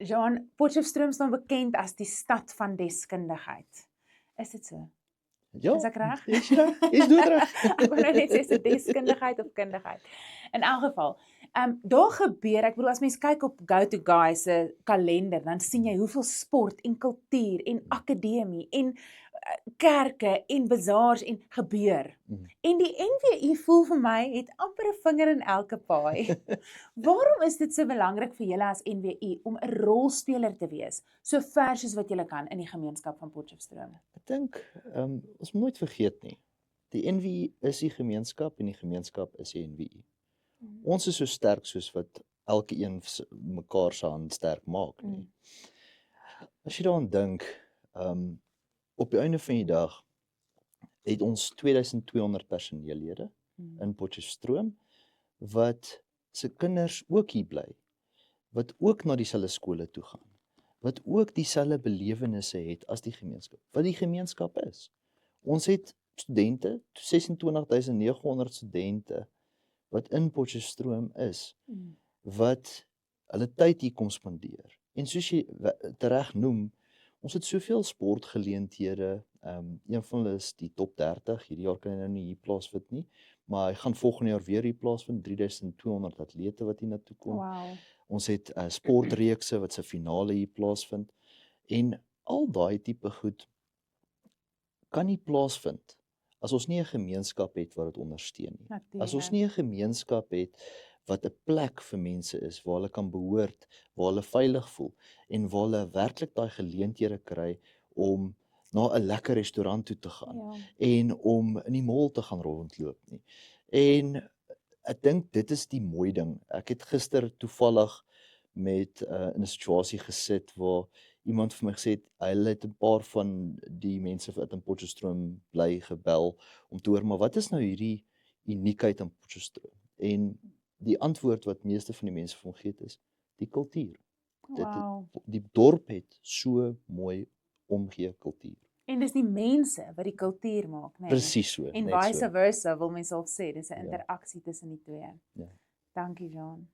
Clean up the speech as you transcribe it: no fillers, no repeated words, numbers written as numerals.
Jean, Potchefstroom staan bekend as die stad van deskundigheid. Is dit so? Ja, Is ek reg? jy's doodreg. Ek wil nou net sê, is dit deskundigheid of kundigheid? In elk geval, daar gebeur, ek bedoel, as mens kyk op Go2Guy se kalender, dan sien jy hoeveel sport en kultuur en akademie en kerke en bazaars en gebeur. En die NWU voel vir my, het amper 'n vinger in elke paai. Waarom is dit so belangrik vir julle as NWU om 'n rolspeler te wees, so ver soos wat julle kan in die gemeenskap van Potchefstroom? Ek dink, ons moet nooit vergeet nie. Die NWU is die gemeenskap en die gemeenskap is die NWU. Ons is so sterk soos wat elke een mekaar se hand sterk maak nie. As jy daaraan dink, op die einde van die dag het ons 2200 personeellede in Potchefstroom wat se kinders ook hier bly, wat ook na dieselfde skole toe gaan, wat ook dieselfde belewennisse het as die gemeenskap, wat die gemeenskap is. Ons het studente, 26.900 studente wat in Potchefstroom is, wat hulle tyd hier kom spandeer. En soos jy tereg noem, ons het soveel sportgeleenthede, een van hulle is die top 30, hierdie jaar kan hy nou nie hier plaasvind nie, maar hy gaan volgende jaar weer hier plaasvind, 3200 atlete wat hier na toe kom. Wow. Ons het sportreekse wat se finale hier plaasvind, en al daai tipe goed kan nie plaasvind as ons nie 'n gemeenskap het wat dit ondersteun nie. Natuurlijk. As ons nie 'n gemeenskap het wat 'n plek vir mense is waar hulle kan behoort, waar hulle veilig voel en waar hulle werklik daai geleenthede kry om na 'n lekker restaurant toe te gaan en om in die mall te gaan rondloop nie. En ek dink dit is die mooi ding. Ek het gister toevallig met in 'n situasie gesit waar iemand vir my gesê het, hulle het 'n paar van die mense wat in Potchefstroom bly gebel om te hoor, maar wat is nou hierdie uniekheid in Potchefstroom? En die antwoord wat meeste van die mense van gee is die kultuur. Wow. Die dorp het so mooi omgee kultuur. En dis die mense wat die kultuur maak, né? Presies so. En net vice so. versa, wil mens al sê, dis 'n interaksie tussen die twee. Ja. Dankie, Jean.